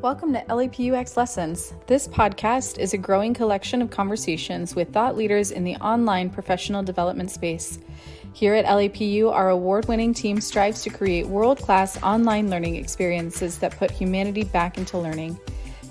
Welcome to LAPUx Lessons. This podcast is a growing collection of conversations with thought leaders in the online professional development space. Here at LAPU, our award-winning team strives to create world-class online learning experiences that put humanity back into learning.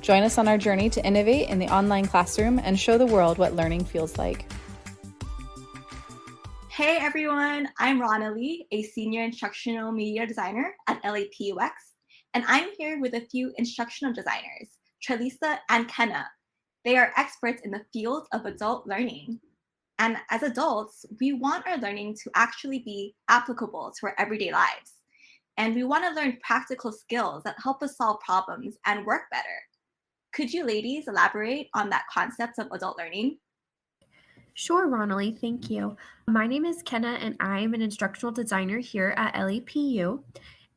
Join us on our journey to innovate in the online classroom and show the world what learning feels like. Hey everyone, I'm Rhonelee, a senior instructional media designer at LAPUx, and I'm here with a few instructional designers, Trelisa and Kenna. They are experts in the field of adult learning. And as adults, we want our learning to actually be applicable to our everyday lives. And we want to learn practical skills that help us solve problems and work better. Could you ladies elaborate on that concept of adult learning? Sure, Rhonelee, thank you. My name is Kenna, and I'm an instructional designer here at LAPU.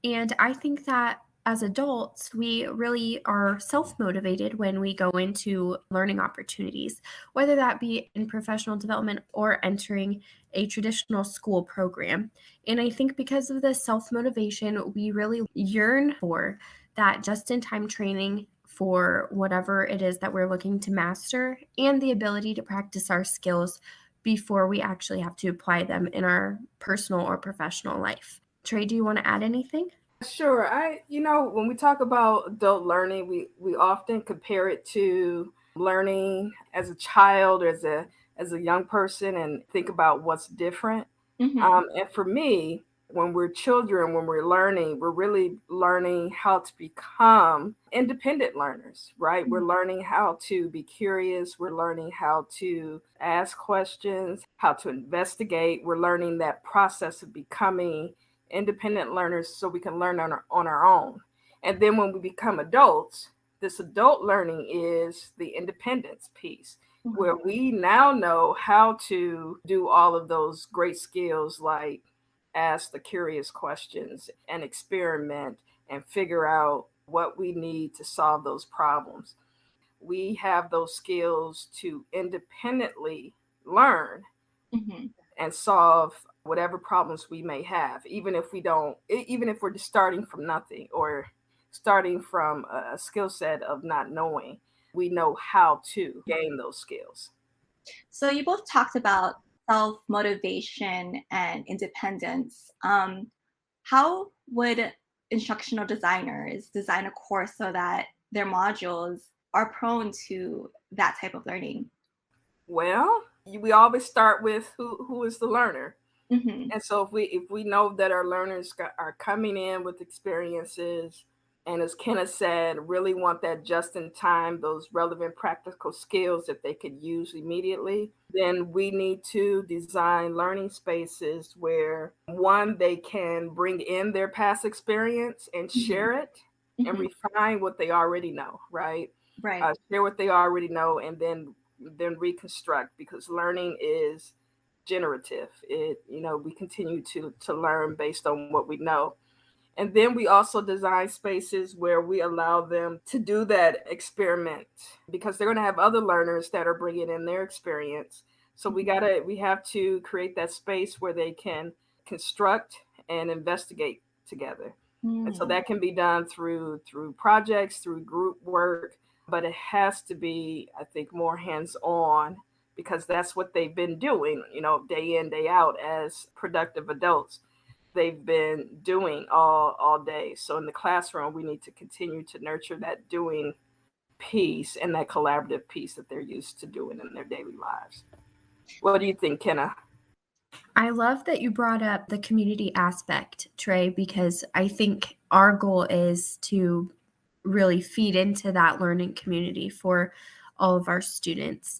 And I think that as adults, we really are self-motivated when we go into learning opportunities, whether that be in professional development or entering a traditional school program. And I think because of this self-motivation, we really yearn for that just-in-time training for whatever it is that we're looking to master, and the ability to practice our skills before we actually have to apply them in our personal or professional life. Trey, do you want to add anything? Sure. When we talk about adult learning, we often compare it to learning as a child or as a young person and think about what's different. And for me, when we're children, when we're learning, we're really learning how to become independent learners, right? We're learning how to be curious. We're learning how to ask questions, how to investigate. We're learning that process of becoming independent learners so we can learn on our own. And then when we become adults, this adult learning is the independence piece, where we now know how to do all of those great skills like ask the curious questions and experiment and figure out what we need to solve those problems. We have those skills to independently learn and solve whatever problems we may have, even if we're just starting from nothing or starting from a skill set of not knowing, we know how to gain those skills. So you both talked about self-motivation and independence. How would instructional designers design a course so that their modules are prone to that type of learning? Well, we always start with who is the learner. And so if we know that our learners are coming in with experiences, and as Kenna said, really want that just in time, those relevant practical skills that they could use immediately, then we need to design learning spaces where, one, they can bring in their past experience and share it and refine what they already know, right? Right. Share what they already know and then reconstruct, because learning is generative. We continue to learn based on what we know. And then we also design spaces where we allow them to do that experiment, because they're going to have other learners that are bringing in their experience. So we have to create that space where they can construct and investigate together. And so that can be done through projects, through group work, but it has to be, I think, more hands-on, because that's what they've been doing, day in, day out as productive adults. They've been doing all day. So in the classroom, we need to continue to nurture that doing piece and that collaborative piece that they're used to doing in their daily lives. What do you think, Kenna? I love that you brought up the community aspect, Trey, because I think our goal is to really feed into that learning community for all of our students.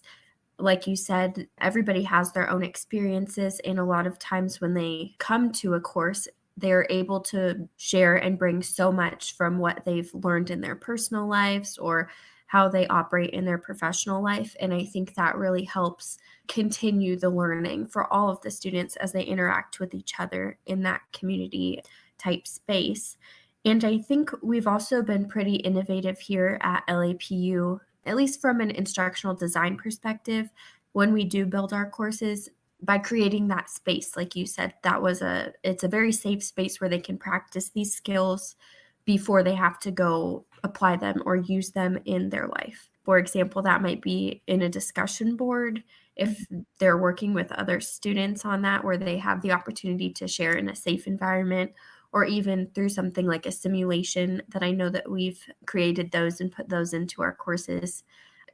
Like you said, everybody has their own experiences, and a lot of times when they come to a course, they're able to share and bring so much from what they've learned in their personal lives or how they operate in their professional life. And I think that really helps continue the learning for all of the students as they interact with each other in that community type space. And I think we've also been pretty innovative here at LAPU, at least from an instructional design perspective, when we do build our courses, by creating that space. Like you said, it's a very safe space where they can practice these skills before they have to go apply them or use them in their life. For example, that might be in a discussion board if they're working with other students on that, where they have the opportunity to share in a safe environment, or even through something like a simulation that I know that we've created those and put those into our courses.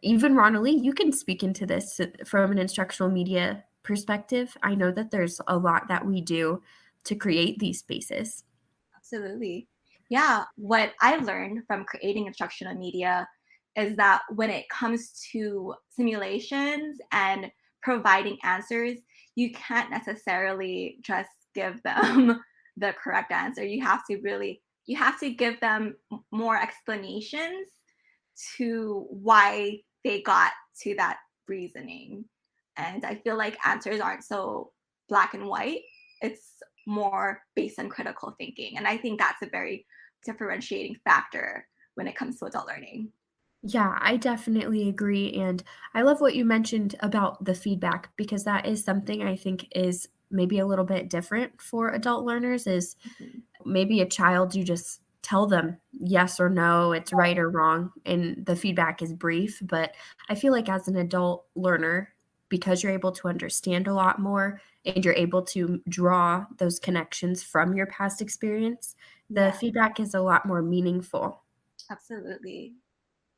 Even Rhonelee, you can speak into this from an instructional media perspective. I know that there's a lot that we do to create these spaces. Absolutely. Yeah, what I learned from creating instructional media is that when it comes to simulations and providing answers, you can't necessarily just give them the correct answer. You have to give them more explanations to why they got to that reasoning. And I feel like answers aren't so black and white. It's more based on critical thinking. And I think that's a very differentiating factor when it comes to adult learning. Yeah, I definitely agree. And I love what you mentioned about the feedback, because that is something I think is maybe a little bit different for adult learners. Is maybe a child, you just tell them yes or no, it's right or wrong, and the feedback is brief. But I feel like as an adult learner, because you're able to understand a lot more and you're able to draw those connections from your past experience, the feedback is a lot more meaningful. Absolutely.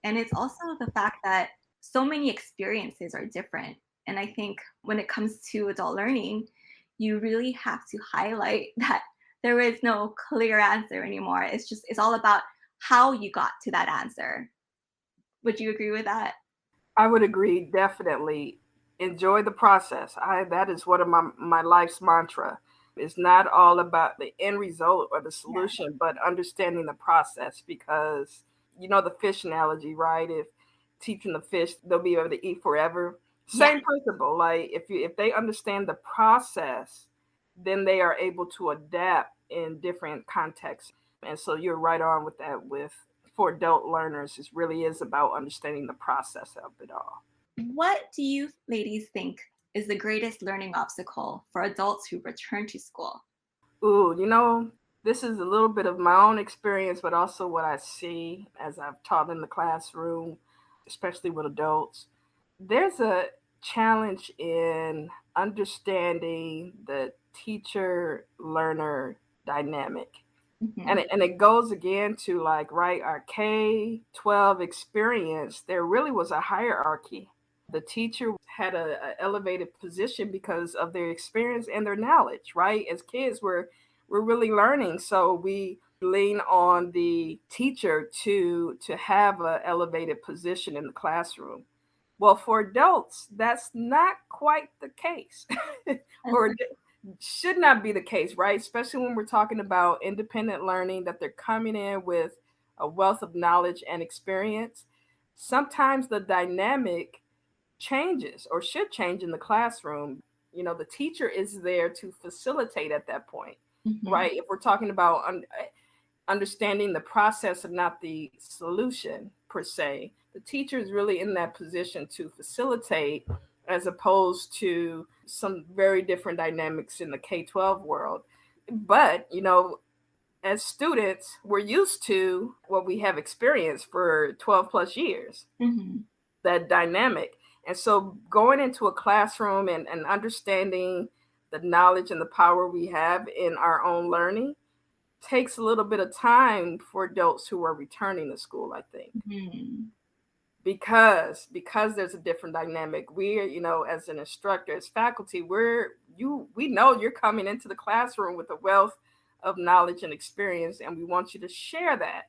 And it's also the fact that so many experiences are different. And I think when it comes to adult learning, you really have to highlight that there is no clear answer anymore. It's all about how you got to that answer. Would you agree with that? I would agree, definitely. Enjoy the process. That is one of my life's mantra. It's not all about the end result or the solution, but understanding the process, because you know the fish analogy, right? If teaching the fish, they'll be able to eat forever. Same principle. Like if they understand the process, then they are able to adapt in different contexts. And so you're right on with that. With For adult learners, it really is about understanding the process of it all. What do you ladies think is the greatest learning obstacle for adults who return to school? Ooh, this is a little bit of my own experience, but also what I see as I've taught in the classroom, especially with adults. There's a challenge in understanding the teacher learner dynamic. And it goes again to like, right, our K-12 experience, there really was a hierarchy. The teacher had a elevated position because of their experience and their knowledge, right? As kids, we're really learning. So we lean on the teacher to have an elevated position in the classroom. Well, for adults, that's not quite the case, or should not be the case, right? Especially when we're talking about independent learning, that they're coming in with a wealth of knowledge and experience. Sometimes the dynamic changes or should change in the classroom. The teacher is there to facilitate at that point, right? If we're talking about understanding the process and not the solution per se, the teacher is really in that position to facilitate, as opposed to some very different dynamics in the K-12 world. But, as students, we're used to what we have experienced for 12 plus years, that dynamic. And so going into a classroom and understanding the knowledge and the power we have in our own learning takes a little bit of time for adults who are returning to school, I think. Because there's a different dynamic. We're, as an instructor, as faculty, we know you're coming into the classroom with a wealth of knowledge and experience, and we want you to share that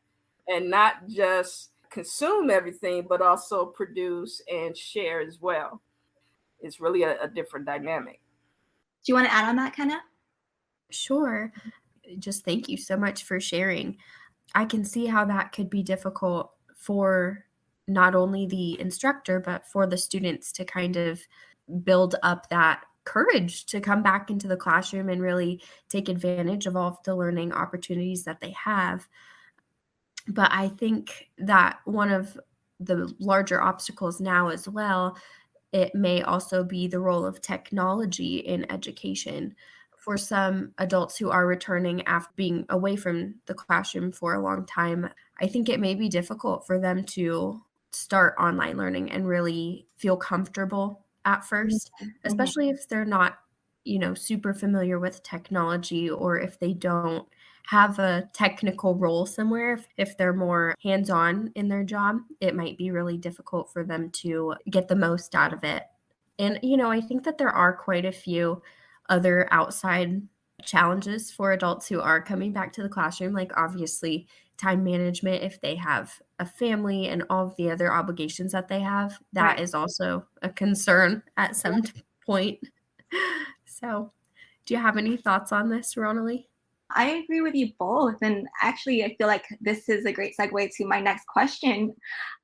and not just consume everything, but also produce and share as well. It's really a different dynamic. Do you want to add on that, Kenna? Sure. Just thank you so much for sharing. I can see how that could be difficult for not only the instructor, but for the students to kind of build up that courage to come back into the classroom and really take advantage of all of the learning opportunities that they have. But I think that one of the larger obstacles now as well, it may also be the role of technology in education. for some adults who are returning after being away from the classroom for a long time, I think it may be difficult for them to start online learning and really feel comfortable at first, especially if they're not, super familiar with technology, or if they don't have a technical role somewhere. If they're more hands-on in their job, it might be really difficult for them to get the most out of it. And, I think that there are quite a few other outside challenges for adults who are coming back to the classroom, like obviously time management. If they have a family and all of the other obligations that they have, that is also a concern at some point. So, do you have any thoughts on this, Rhonelee? I agree with you both. And actually, I feel like this is a great segue to my next question.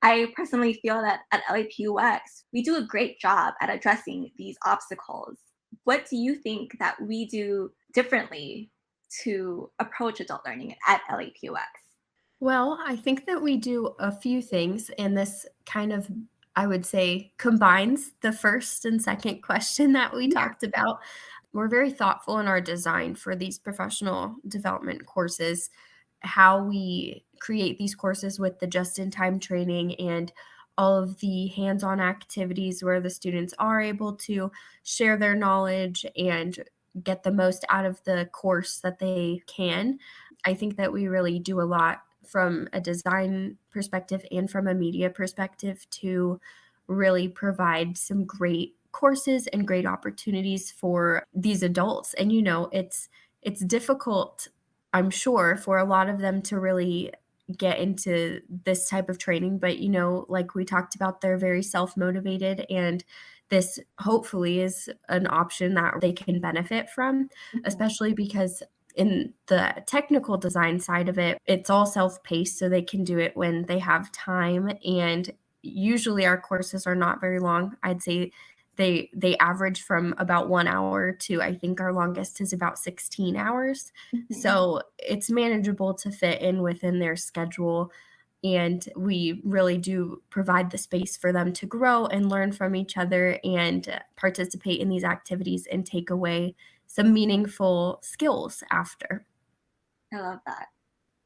I personally feel that at LAPUx, we do a great job at addressing these obstacles. What do you think that we do differently to approach adult learning at LAPUx? Well, I think that we do a few things, and this kind of, I would say, combines the first and second question that we talked about. We're very thoughtful in our design for these professional development courses, how we create these courses with the just-in-time training and all of the hands-on activities where the students are able to share their knowledge and get the most out of the course that they can. I think that we really do a lot from a design perspective and from a media perspective to really provide some great courses and great opportunities for these adults. And it's difficult, I'm sure, for a lot of them to really get into this type of training, but like we talked about, they're very self-motivated, and this hopefully is an option that they can benefit from, especially because in the technical design side of it, it's all self-paced, so they can do it when they have time. And usually our courses are not very long. I'd say they average from about 1 hour to, I think our longest is about 16 hours. So it's manageable to fit in within their schedule. And we really do provide the space for them to grow and learn from each other and participate in these activities and take away some meaningful skills after. I love that,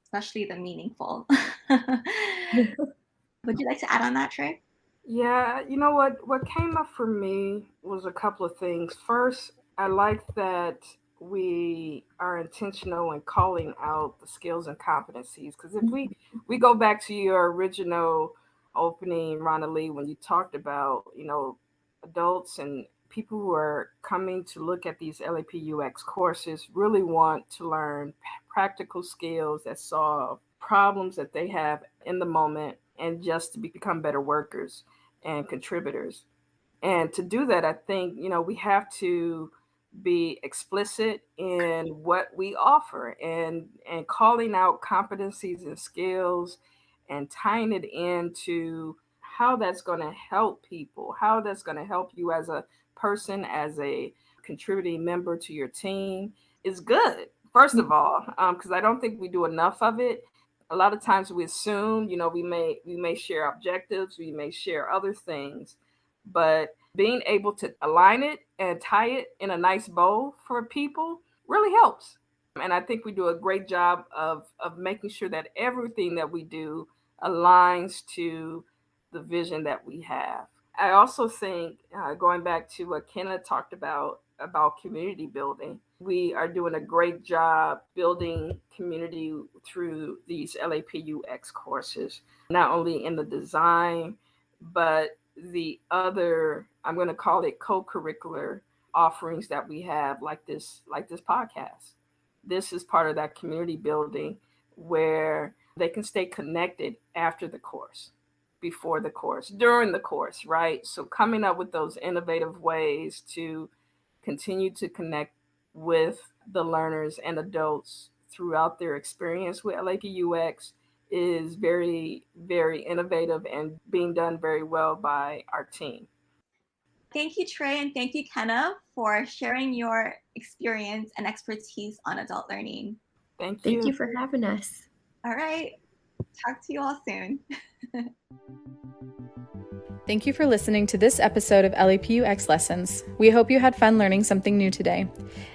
especially the meaningful. Would you like to add on that, Trey? Yeah, you know what came up for me was a couple of things. First, I like that we are intentional in calling out the skills and competencies, because if we go back to your original opening, Rhonelee, when you talked about, adults and people who are coming to look at these LAPUx courses really want to learn practical skills that solve problems that they have in the moment, and just to become better workers and contributors. And to do that, I think, we have to be explicit in what we offer, and calling out competencies and skills and tying it into how that's going to help people, how that's going to help you as a person, as a contributing member to your team is good. First of all, because I don't think we do enough of it. A lot of times we assume, we may share objectives, we may share other things, but being able to align it and tie it in a nice bow for people really helps. And I think we do a great job of making sure that everything that we do aligns to the vision that we have. I also think, going back to what Kenna talked about community building, we are doing a great job building community through these LAPUx courses, not only in the design, but the other, I'm going to call it co-curricular offerings that we have, like this podcast. This is part of that community building where they can stay connected after the course, before the course, during the course, right? So coming up with those innovative ways to continue to connect with the learners and adults throughout their experience with LAPUx is very, very innovative and being done very well by our team. Thank you, Trey, and thank you, Kenna, for sharing your experience and expertise on adult learning. Thank you. Thank you for having us. All right. Talk to you all soon. Thank you for listening to this episode of LAPUx Lessons. We hope you had fun learning something new today.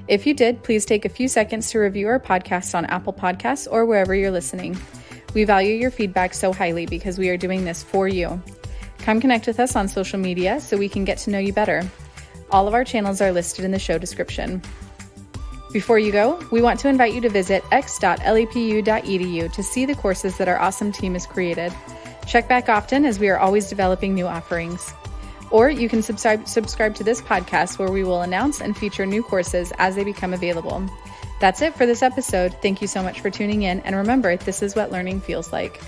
If you did, please take a few seconds to review our podcast on Apple Podcasts or wherever you're listening. We value your feedback so highly because we are doing this for you. Come connect with us on social media so we can get to know you better. All of our channels are listed in the show description. Before you go, we want to invite you to visit x.lapu.edu to see the courses that our awesome team has created. Check back often as we are always developing new offerings. Or you can subscribe to this podcast where we will announce and feature new courses as they become available. That's it for this episode. Thank you so much for tuning in, and remember, this is what learning feels like.